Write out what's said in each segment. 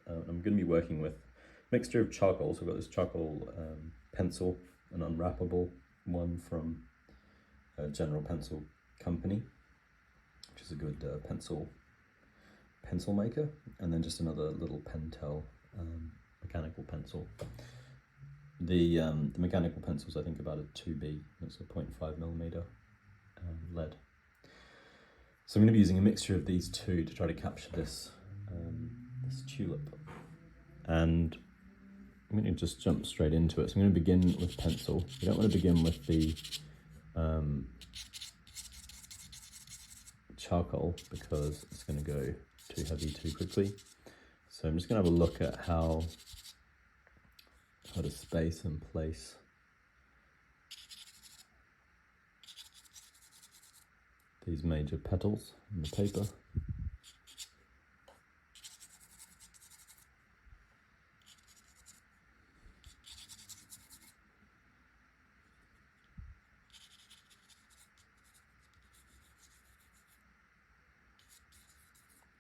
I'm going to be working with a mixture of charcoal. So I've got this charcoal pencil, an unwrappable one from General Pencil Company, which is a good pencil maker, and then just another little Pentel mechanical pencil. The mechanical pencil's I think about a 2B, it's a 0.5mm lead. So I'm going to be using a mixture of these two to try to capture this this tulip, and I'm going to just jump straight into it. So I'm going to begin with pencil. You don't want to begin with the charcoal because it's going to go too heavy too quickly. So I'm just going to have a look at how to space and place these major petals in the paper.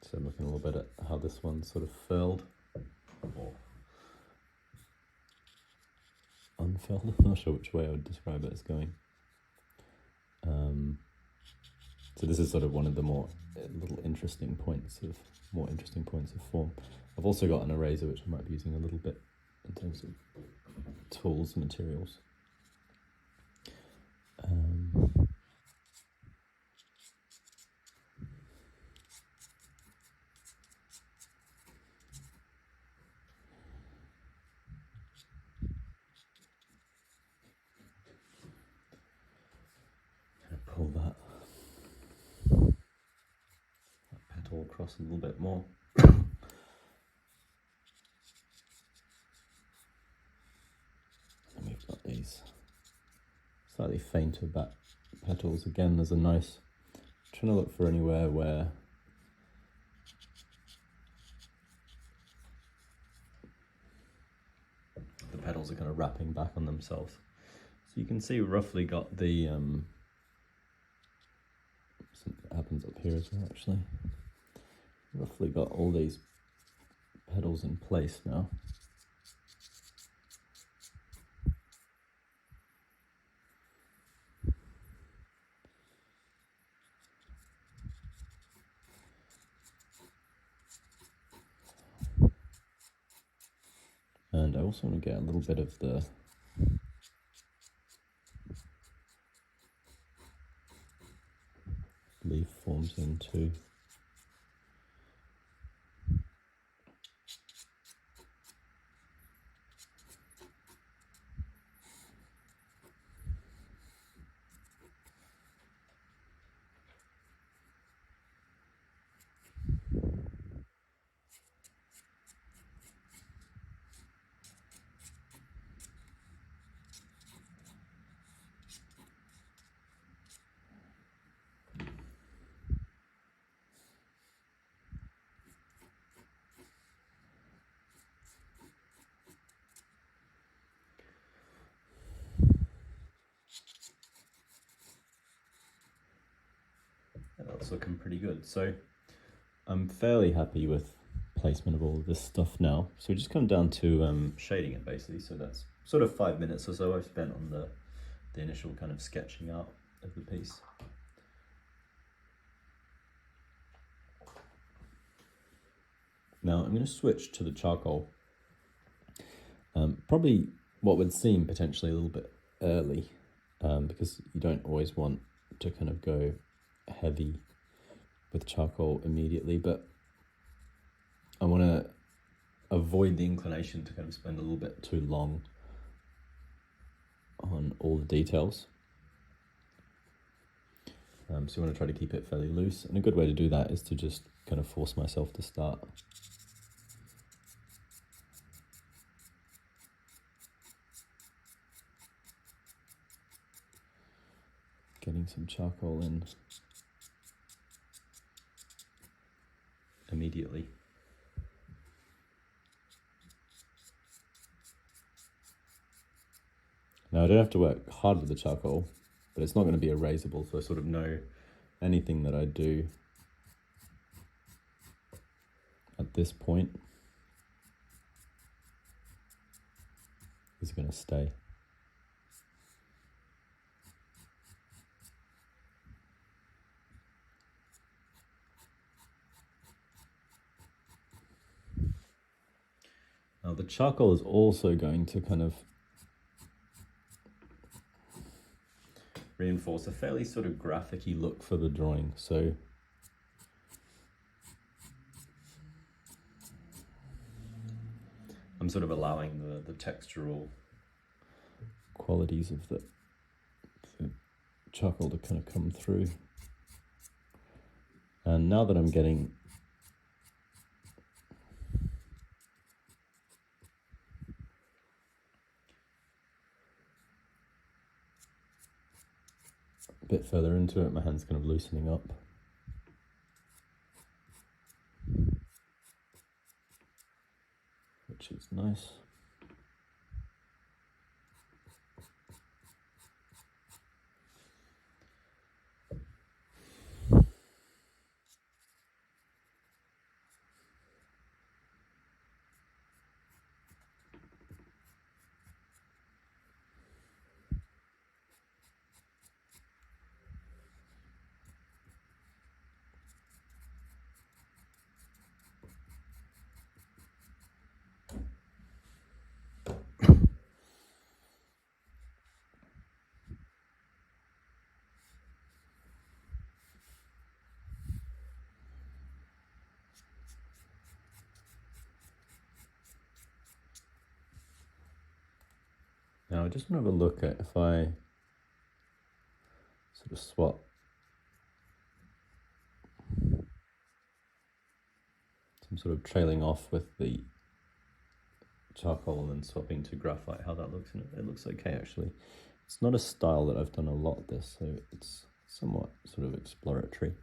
So I'm looking a little bit at how this one's sort of furled or unfurled. I'm not sure which way I would describe it as going. So this is sort of one of the more interesting points of form. I've also got an eraser which I might be using a little bit in terms of tools, materials. Pull that petal across a little bit more. And we've got these slightly fainter back petals. Again, there's a nice, trying to look for anywhere where the petals are kind of wrapping back on themselves. So you can see we've roughly got the something that happens up here as well, actually. Roughly got all these petals in place now. And I also want to get a little bit of the leaf forms in too. That's looking pretty good. So I'm fairly happy with placement of all of this stuff now. So we just come down to shading it basically. So that's sort of 5 minutes or so I've spent on the initial kind of sketching out of the piece. Now I'm going to switch to the charcoal. Probably what would seem potentially a little bit early, because you don't always want to kind of go heavy with charcoal immediately, but I want to avoid the inclination to kind of spend a little bit too long on all the details. So you want to try to keep it fairly loose, and a good way to do that is to just kind of force myself to start. Getting some charcoal in immediately. Now I don't have to work hard with the charcoal, but it's not going to be erasable, so I sort of know anything that I do at this point is going to stay. Now the charcoal is also going to kind of reinforce a fairly sort of graphic-y look for the drawing. So I'm sort of allowing the textural qualities of the charcoal to kind of come through. And now that I'm getting a bit further into it, my hand's kind of loosening up. Which is nice. Now I just want to have a look at if I sort of swap some sort of trailing off with the charcoal and then swapping to graphite, how that looks. And it looks okay actually. It's not a style that I've done a lot this, so it's somewhat sort of exploratory.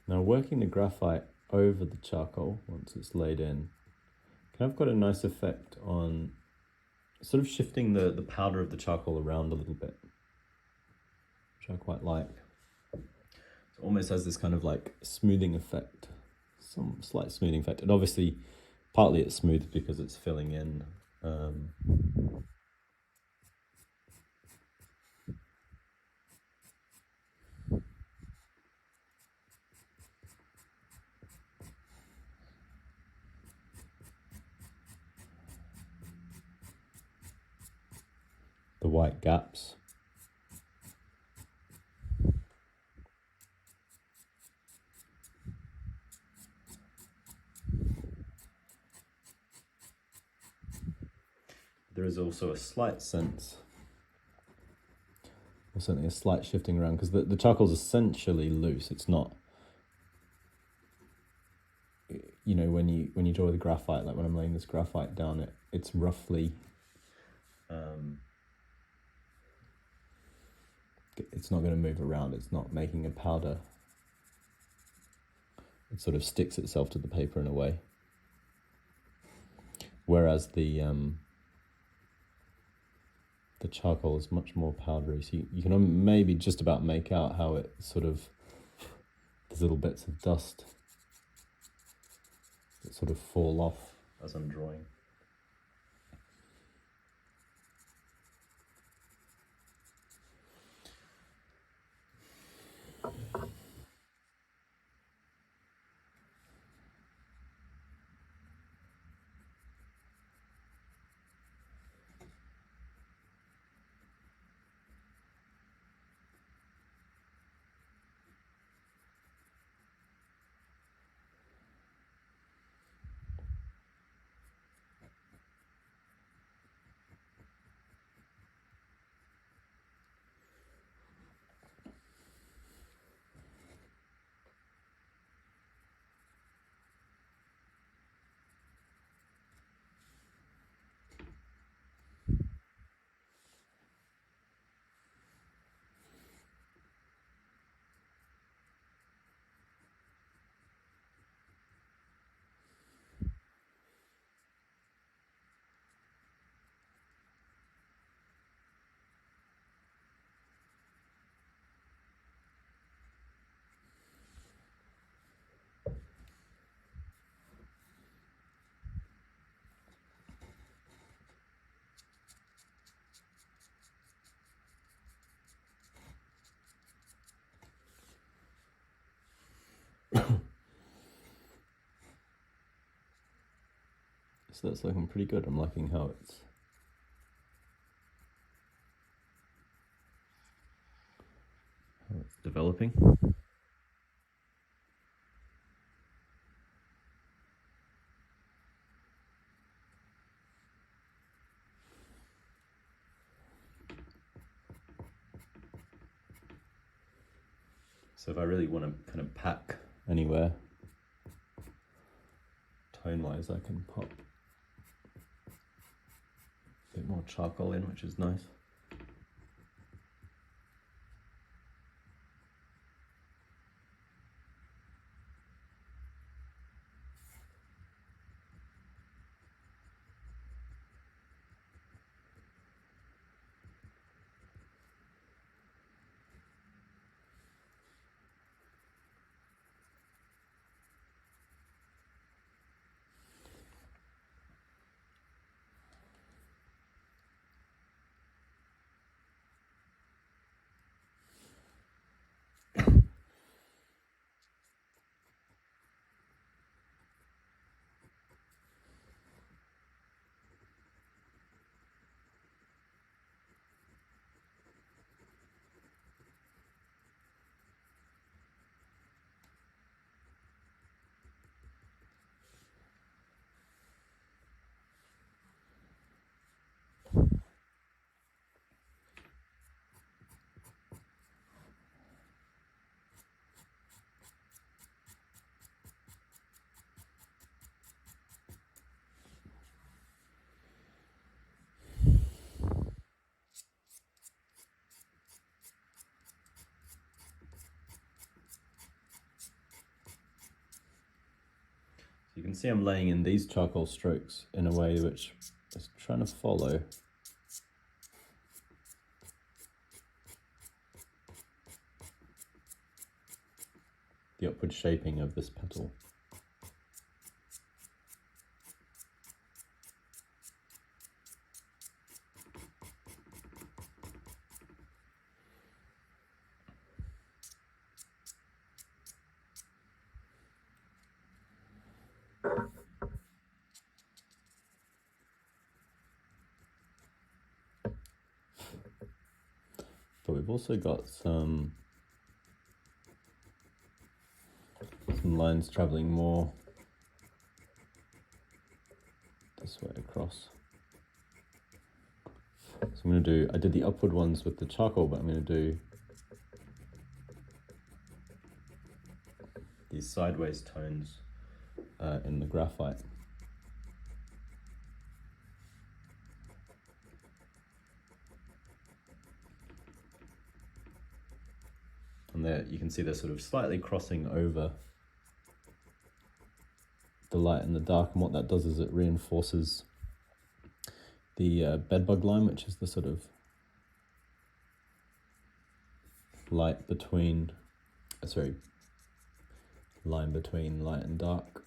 Now working the graphite over the charcoal once it's laid in, kind of got a nice effect on sort of shifting the powder of the charcoal around a little bit, which I quite like. It almost has this kind of like smoothing effect, some slight smoothing effect. And obviously partly it's smooth because it's filling in the white gaps. There is also a slight sense, or certainly a slight shifting around, because the charcoal's essentially loose. It's not, you know, when you draw the graphite, like when I'm laying this graphite down, it's roughly, it's not going to move around. It's not making a powder. It sort of sticks itself to the paper in a way. Whereas the charcoal is much more powdery, so you can maybe just about make out how it sort of, there's little bits of dust that sort of fall off as I'm drawing. So that's looking pretty good. I'm liking how it's developing. So if I really want to kind of pack anywhere tone-wise, I can pop a bit more charcoal in, which is nice. you can see I'm laying in these charcoal strokes in a way which is trying to follow the upward shaping of this petal. But we've also got some lines traveling more this way across. So I'm going to do, I did the upward ones with the charcoal, but I'm going to do these sideways tones in the graphite. And there you can see they're sort of slightly crossing over the light and the dark, and what that does is it reinforces the bedbug line, which is the sort of line between light and dark.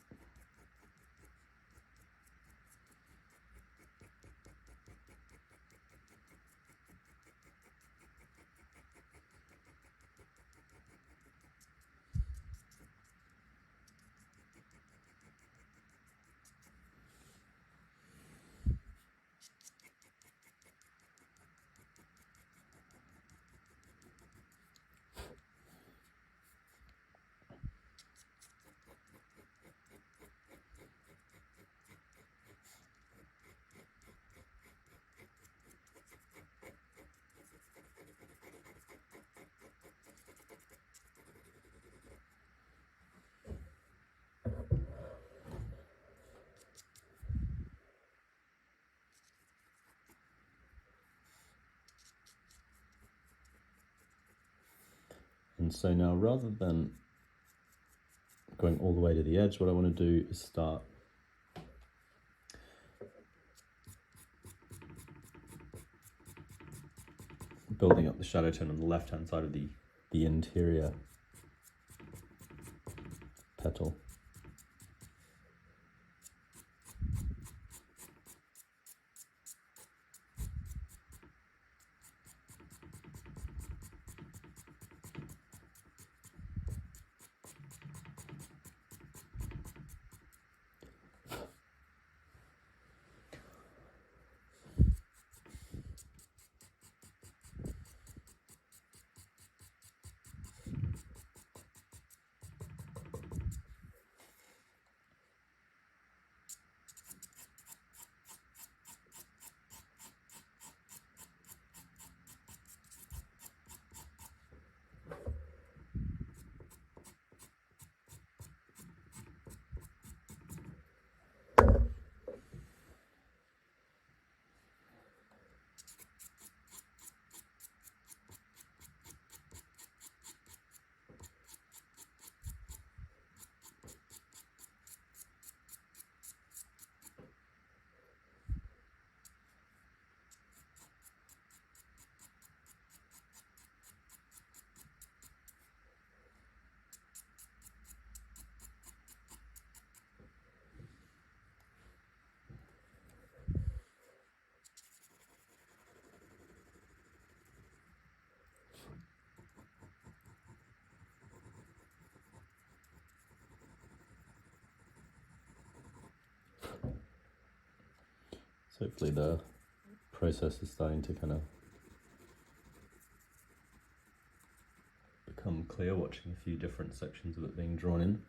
And so now, rather than going all the way to the edge, what I want to do is start building up the shadow tone on the left-hand side of the interior petal. So hopefully the process is starting to kind of become clear, watching a few different sections of it being drawn in.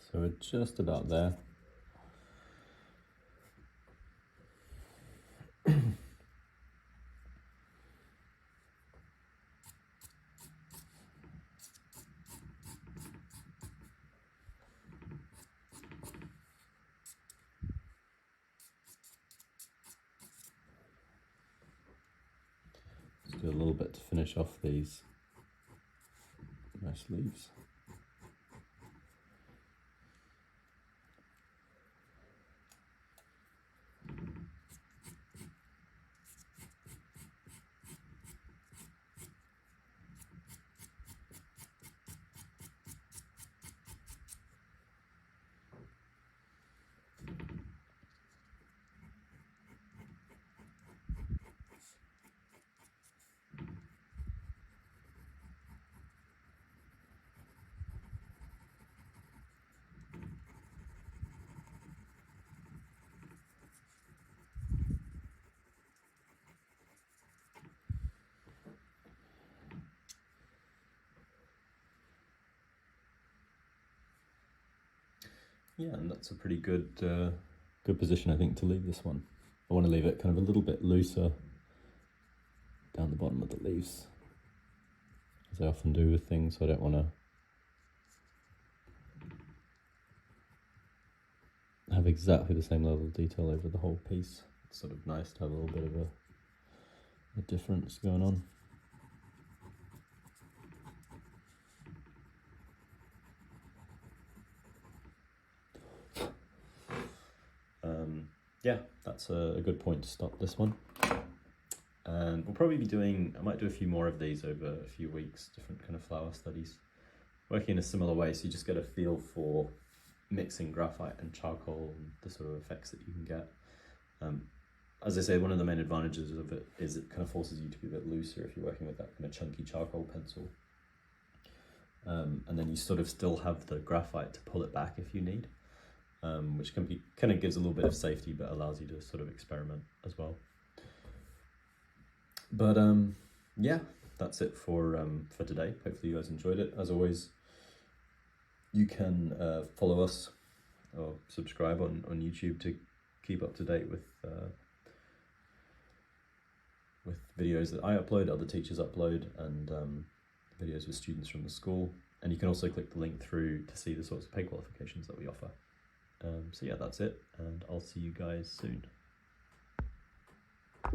So we're just about there. Let's do a little bit to finish off these nice leaves. Yeah, and that's a pretty good good position, I think, to leave this one. I want to leave it kind of a little bit looser down the bottom of the leaves, as I often do with things. So I don't want to have exactly the same level of detail over the whole piece. It's sort of nice to have a little bit of a difference going on. Yeah, that's a good point to stop this one. And we'll probably be doing, I might do a few more of these over a few weeks, different kind of flower studies. Working in a similar way, so you just get a feel for mixing graphite and charcoal and the sort of effects that you can get. As I say, one of the main advantages of it is it kind of forces you to be a bit looser if you're working with that kind of chunky charcoal pencil. And then you sort of still have the graphite to pull it back if you need. Which kind of gives a little bit of safety, but allows you to sort of experiment as well. But yeah, that's it for today. Hopefully you guys enjoyed it. As always, you can follow us or subscribe on YouTube to keep up to date with videos that I upload, other teachers upload, and videos with students from the school. And you can also click the link through to see the sorts of pay qualifications that we offer. So yeah, that's it, and I'll see you guys soon.